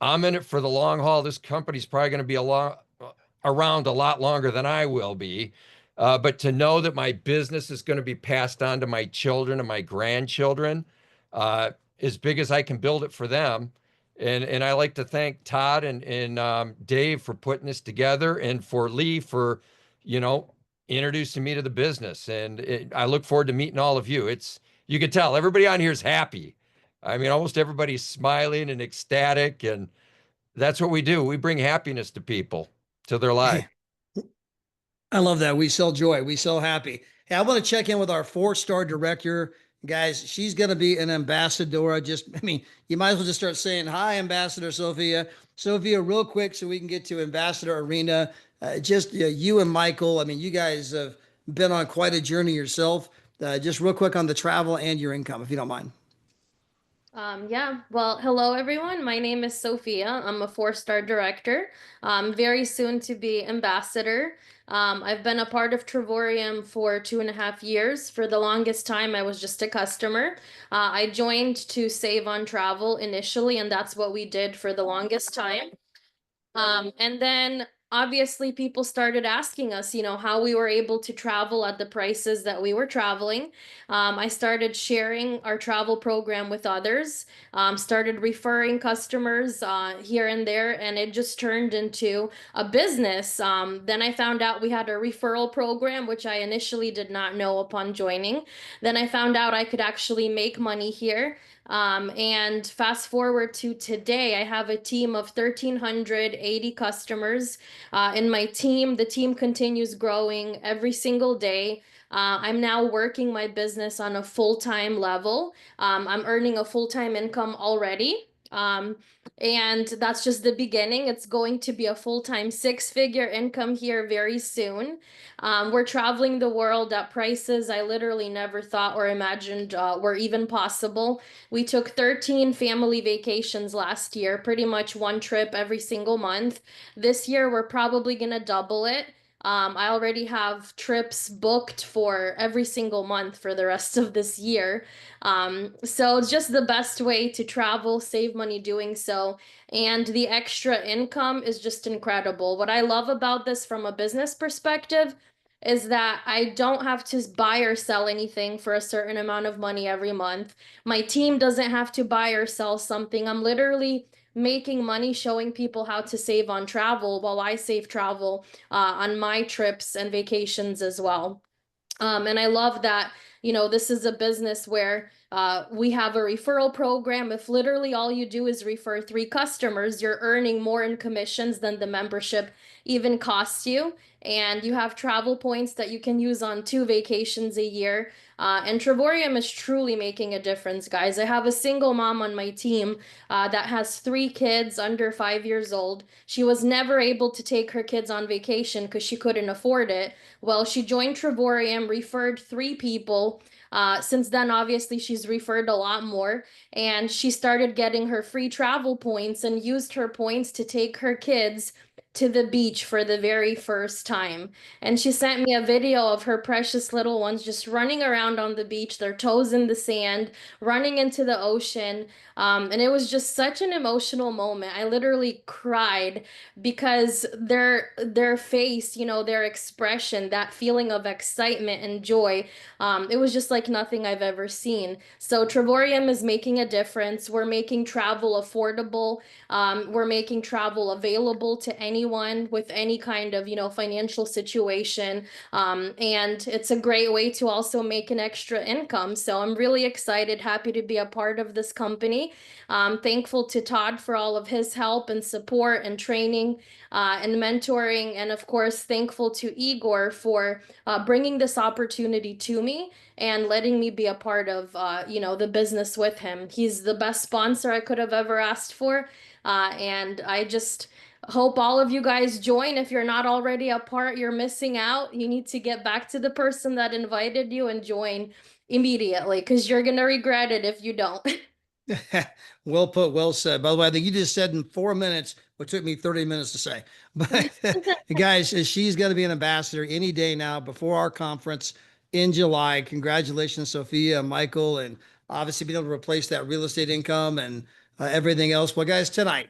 E: I'm in it for the long haul. This company's probably going to be around a lot longer than I will be. But to know that my business is going to be passed on to my children and my grandchildren, as big as I can build it for them. And I like to thank Todd and Dave for putting this together, and for Lee for, you know, introducing me to the business. And I look forward to meeting all of you. You can tell everybody on here is happy. I mean, almost everybody's smiling and ecstatic, and that's what we do. We bring happiness to people, to their life.
B: I love that. We sell joy. We sell happy. Hey, I want to check in with our 4-star director. Guys, she's going to be an ambassador. I mean, you might as well just start saying, hi, Ambassador Sophia. Sophia, real quick, so we can get to Ambassador Arena. You and Michael, I mean, you guys have been on quite a journey yourself. Just real quick on the travel and your income, if you don't mind.
F: Yeah, well, hello everyone. My name is Sophia. I'm a 4-star director, very soon to be ambassador. I've been a part of Travorium for 2.5 years. For the longest time, I was just a customer. I joined to save on travel initially, and that's what we did for the longest time. And then obviously people started asking us, how we were able to travel at the prices that we were traveling. I started sharing our travel program with others, started referring customers here and there, and it just turned into a business. Then I found out we had a referral program, which I initially did not know upon joining. Then I found out I could actually make money here. And fast forward to today, I have a team of 1,380 customers in my team. The team continues growing every single day. I'm now working my business on a full-time level. I'm earning a full-time income already. And that's just the beginning. It's going to be a full-time 6-figure income here very soon. We're traveling the world at prices I literally never thought or imagined were even possible. We took 13 family vacations last year, pretty much one trip every single month. This year, we're probably going to double it. I already have trips booked for every single month for the rest of this year. So it's just the best way to travel, save money doing so. And the extra income is just incredible. What I love about this from a business perspective is that I don't have to buy or sell anything for a certain amount of money every month. My team doesn't have to buy or sell something. I'm literally making money showing people how to save on travel while I save travel on my trips and vacations as well. And I love that, this is a business where we have a referral program. If literally all you do is refer 3 customers, you're earning more in commissions than the membership even costs you. And you have travel points that you can use on 2 vacations a year. And Travorium is truly making a difference, guys. I have a single mom on my team that has 3 kids under 5 years old. She was never able to take her kids on vacation because she couldn't afford it. Well, she joined Travorium, referred 3 people. Since then, obviously, she's referred a lot more, and she started getting her free travel points and used her points to take her kids to the beach for the very first time. And she sent me a video of her precious little ones just running around on the beach, their toes in the sand, running into the ocean. And it was just such an emotional moment. I literally cried because their face, you know, their expression, that feeling of excitement and joy, it was just like nothing I've ever seen. So Trevorium is making a difference. We're making travel affordable. We're making travel available to anyone with any kind of, you know, financial situation. And it's a great way to also make an extra income. So I'm really excited, happy to be a part of this company. Thankful to Todd for all of his help and support and training and mentoring. And of course, thankful to Igor for bringing this opportunity to me and letting me be a part of, you know, the business with him. He's the best sponsor I could have ever asked for. And I just hope all of you guys join. If you're not already a part, you're missing out. You need to get back to the person that invited you and join immediately because you're going to regret it if you don't.
B: Well put, well said. By the way, I think you just said in 4 minutes what took me 30 minutes to say. But guys, she's going to be an ambassador any day now before our conference in July. Congratulations, Sophia, Michael, and obviously being able to replace that real estate income and everything else. Well, guys, tonight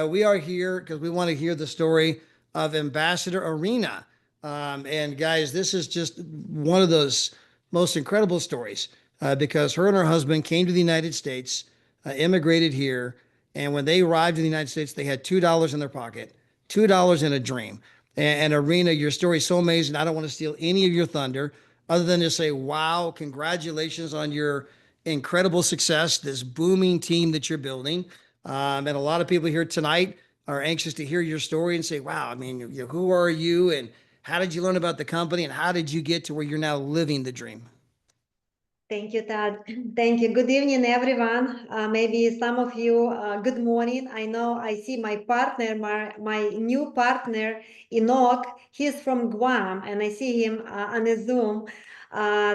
B: we are here because we want to hear the story of Ambassador Arena. And guys, this is just one of those most incredible stories because her and her husband came to the United States, immigrated here, and when they arrived in the United States, they had $2 in their pocket, $2 in a dream. And Arena, your story is so amazing. I don't want to steal any of your thunder other than to say, wow, congratulations on your incredible success, this booming team that you're building. And a lot of people here tonight are anxious to hear your story and say, wow, I mean, who are you and how did you learn about the company and how did you get to where you're now living the dream?
G: Thank you, Todd. Thank you. Good evening, everyone. Maybe some of you, good morning. I know I see my partner, my new partner, Enoch. He's from Guam, and I see him on a Zoom.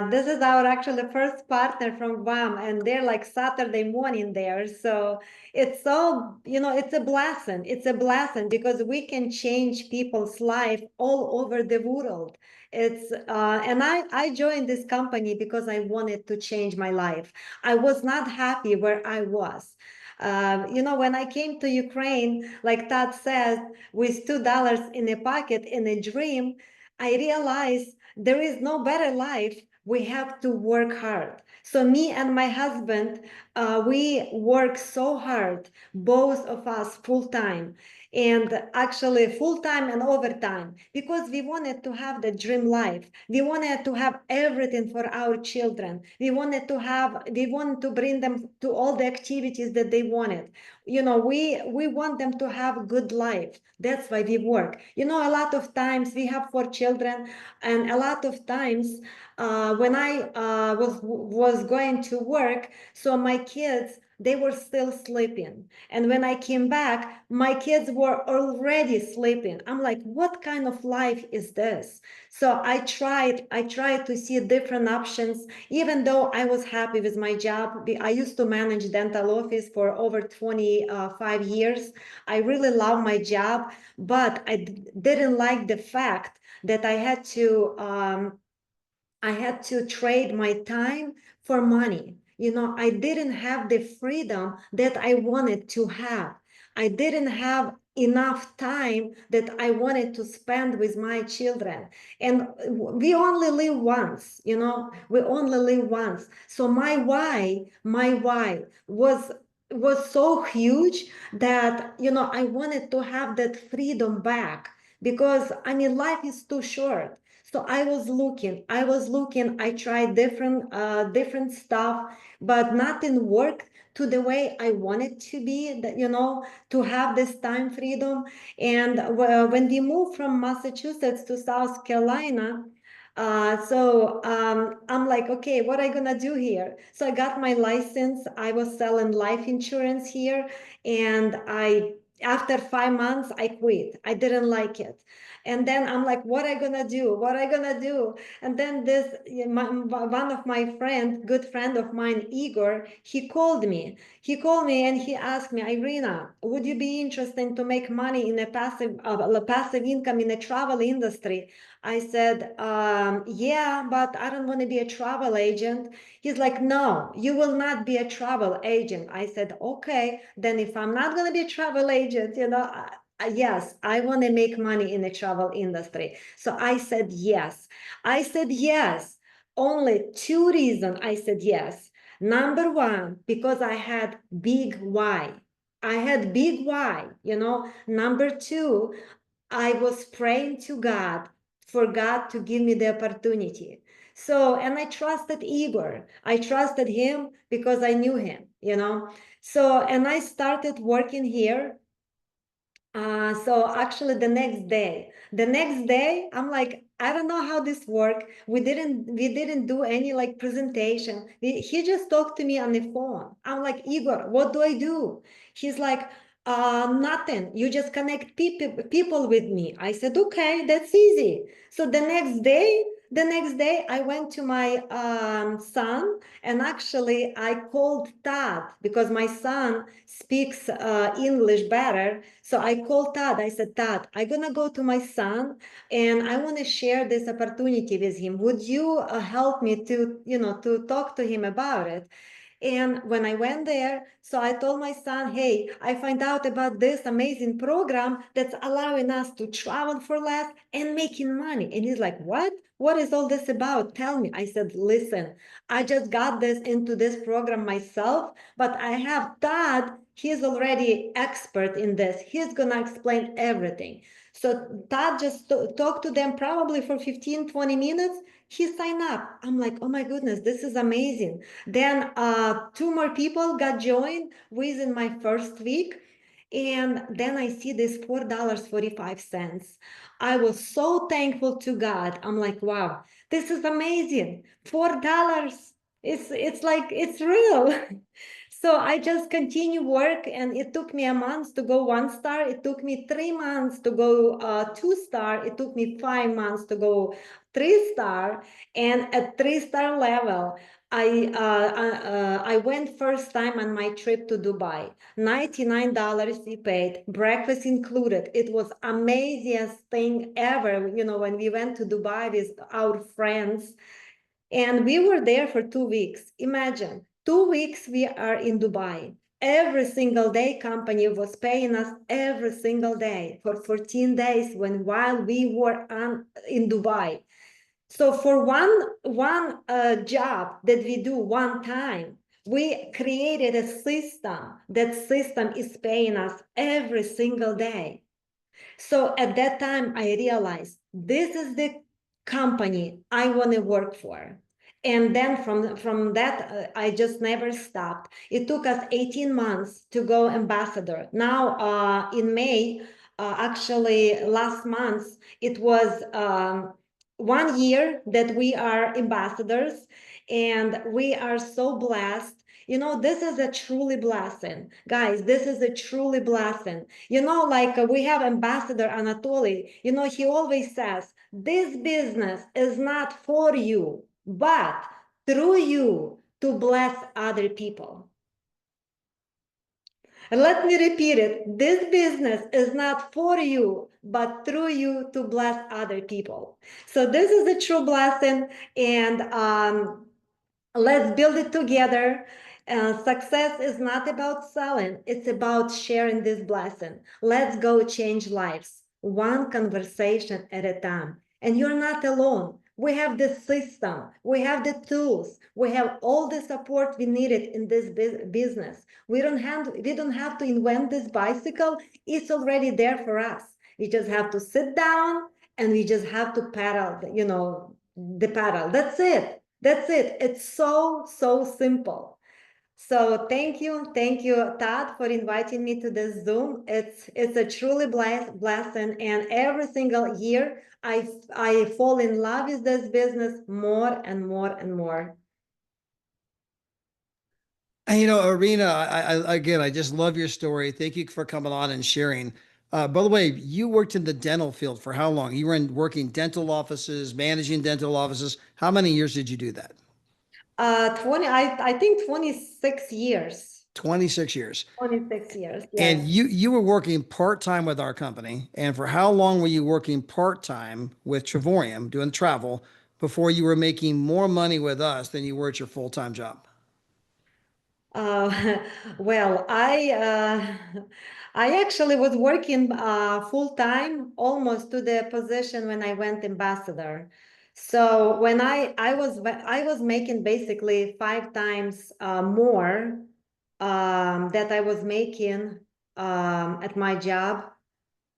G: This is our actually first partner from Guam, and they're like Saturday morning there. So it's so, it's a blessing. It's a blessing because we can change people's life all over the world. It's and I joined this company because I wanted to change my life. I was not happy where I was. When I came to Ukraine, like Todd says, with $2 in a pocket in a dream, I realized there is no better life. We have to work hard. So me and my husband, we work so hard, both of us full time, and actually full-time and overtime, because we wanted to have the dream life. We wanted to have everything for our children. We wanted to bring them to all the activities that they wanted. We want them to have good life. That's why we work. A lot of times we have 4 children, and a lot of times when I was going to work, so my kids, they were still sleeping. And when I came back, my kids were already sleeping. I'm like, what kind of life is this? So I tried to see different options, even though I was happy with my job. I used to manage dental office for over 25 years. I really love my job, but I didn't like the fact that I had to trade my time for money. I didn't have the freedom that I wanted to have. I didn't have enough time that I wanted to spend with my children. And we only live once, we only live once. So my why was so huge that, I wanted to have that freedom back because life is too short. So I tried different stuff, but nothing worked to the way I wanted to be, that, to have this time freedom. And when we moved from Massachusetts to South Carolina, I'm like, okay, what am I gonna do here? So I got my license. I was selling life insurance here, and after 5 months, I quit. I didn't like it. And then I'm like, what am I gonna do? What am I gonna do? And then one of my friends, good friend of mine, Igor, he called me. He called me and he asked me, Irina, would you be interested to make money in a passive income in the travel industry? I said, yeah, but I don't want to be a travel agent. He's like, no, you will not be a travel agent. I said, okay, then if I'm not going to be a travel agent, yes, I want to make money in the travel industry. So I said, yes. I said, yes. Only two reasons I said yes. Number one, because I had big why. I had big why, Number two, I was praying to God for God to give me the opportunity. So, and I trusted Igor. I trusted him because I knew him. So, and I started working here. So actually the next day, I'm like, I don't know how this worked. We didn't do any like presentation. He just talked to me on the phone. I'm like, Igor, what do I do? He's like, nothing. You just connect people with me. I said, okay, that's easy. So the next day I went to my son, and actually I called Todd because my son speaks English better. So I called Todd. I said, Todd, I'm gonna go to my son and I want to share this opportunity with him. Would you help me to talk to him about it? And when I went there, so I told my son, hey, I find out about this amazing program that's allowing us to travel for less and making money. And he's like, what? What is all this about? Tell me. I said, listen, I just got this into this program myself, but I have Todd. He's already expert in this. He's going to explain everything. So Todd just talked to them probably for 15, 20 minutes. He signed up. I'm like, oh my goodness, this is amazing. Then two more people got joined within my first week. And then I see this $4.45. I was so thankful to God. I'm like, wow, this is amazing. $4. It's like it's real. So I just continue work, and it took me a month to go 1 star. It took me 3 months to go 2 star. It took me 5 months to go 3 star. And at 3 star level, I went first time on my trip to Dubai. $99 we paid, breakfast included. It was amazing thing ever. When we went to Dubai with our friends, and we were there for 2 weeks. Imagine, 2 weeks we are in Dubai. Every single day, company was paying us every single day for 14 days while we were in Dubai. So for one job that we do one time, we created a system. That system is paying us every single day. So at that time, I realized this is the company I want to work for. And then from that, I just never stopped. It took us 18 months to go ambassador. Now, in May, actually last month, it was 1 year that we are ambassadors, and we are so blessed. This is a truly blessing. Guys, this is a truly blessing. Like we have Ambassador Anatoly, he always says, this business is not for you, but through you to bless other people. Let me repeat it. This business is not for you, but through you to bless other people. So this is a true blessing, and let's build it together. Success is not about selling, it's about sharing this blessing. Let's go change lives, one conversation at a time. And you're not alone. We have the system, we have the tools, we have all the support we needed in this business. We don't have to invent this bicycle. It's already there for us. We just have to sit down and we just have to pedal, the pedal. That's it. That's it. It's so, so simple. So thank you, Todd, for inviting me to this Zoom. It's a truly blessing, and every single year I fall in love with this business more and more and more.
B: And Irina, again, I just love your story. Thank you for coming on and sharing. By the way, you worked in the dental field for how long? You were working dental offices, managing dental offices. How many years did you do that?
G: I think 26 years.
B: 26 years.
G: 26 years,
B: And
G: yes.
B: you were working part-time with our company. And for how long were you working part-time with Trevorium doing travel before you were making more money with us than you were at your full-time job?
G: Well, I actually was working full time almost to the position when I went ambassador. So when I was making basically 5 times more that I was making at my job,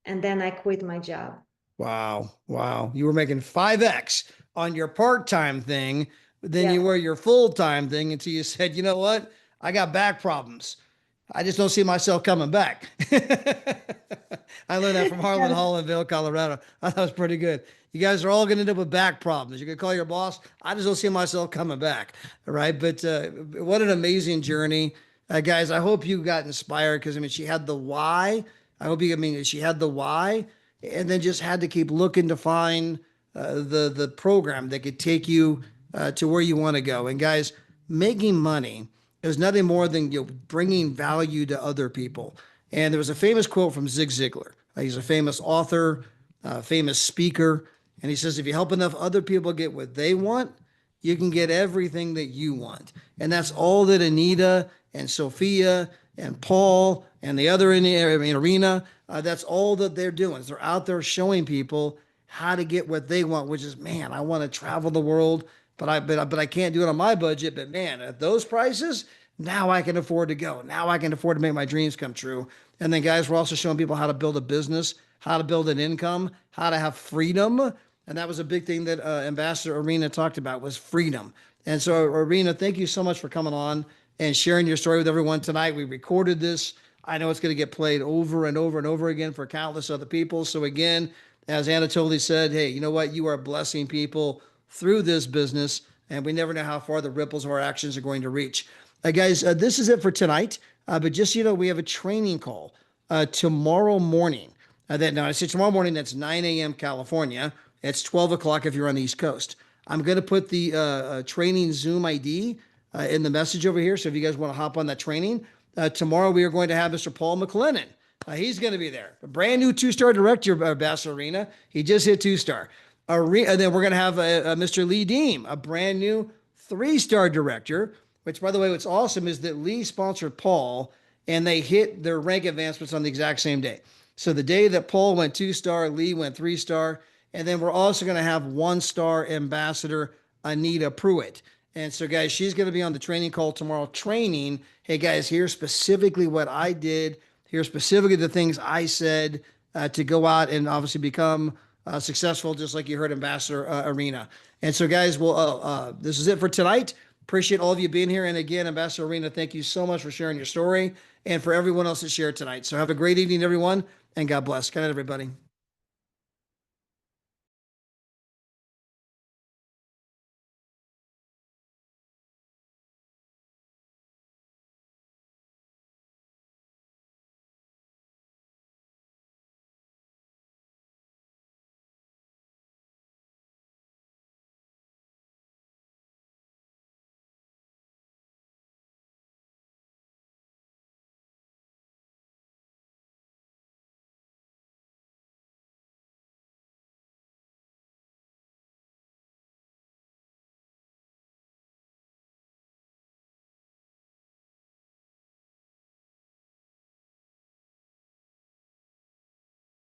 G: and then I quit my job.
B: Wow. Wow. You were making 5x on your part-time thing than you
G: Yes.
B: were your full-time thing until you said, you know what? I got back problems. I just don't see myself coming back. I learned that from Harlan
G: Yes.
B: Hollandville, Colorado. I thought it was pretty good. You guys are all going to end up with back problems. You can call your boss. I just don't see myself coming back. All right. But what an amazing journey. Guys, I hope you got inspired because, I mean, she had the why. She had the why and then just had to keep looking to find the program that could take you to where you want to go. And guys, making money is nothing more than bringing value to other people. And there was a famous quote from Zig Ziglar. He's a famous author, famous speaker, and he says, "If you help enough other people get what they want, you can get everything that you want." And that's all that Anita and Sophia and Paul and the other in the arena, that's all that they're doing. They're out there showing people how to get what they want, which is, man, I want to travel the world, but I can't do it on my budget. But man, at those prices, now I can afford to go. Now I can afford to make my dreams come true. And then, guys, we're also showing people how to build a business, how to build an income, how to have freedom. And that was a big thing that Ambassador Arena talked about was freedom. And so, Arena, thank you so much for coming on and sharing your story with everyone tonight. We recorded this. I know it's going to get played over and over and over again for countless other people. So again, as Anatoly said, hey, you know what? You are blessing people through this business, and we never know how far the ripples of our actions are going to reach. Guys, this is it for tonight. But just, we have a training call tomorrow morning. Now, I say tomorrow morning, that's 9 a.m. California. It's 12 o'clock if you're on the East Coast. I'm going to put the training Zoom ID in the message over here. So if you guys want to hop on that training, tomorrow we are going to have Mr. Paul McLennan. He's going to be there. A brand new 2-star director, Bass Arena. He just hit 2-star. And then we're going to have Mr. Lee Deem, a brand new 3-star director, which, by the way, what's awesome is that Lee sponsored Paul, and they hit their rank advancements on the exact same day. So the day that Paul went 2-star, Lee went 3-star. And then we're also going to have 1-star ambassador Anita Pruitt. And so, guys, she's going to be on the training call tomorrow training. Hey, guys, here's specifically what I did. Here's specifically the things I said to go out and obviously become successful, just like you heard Ambassador Arena. And so, guys, this is it for tonight. Appreciate all of you being here. And again, Ambassador Arena, thank you so much for sharing your story and for everyone else that shared tonight. So have a great evening, everyone, and God bless. Good night, everybody.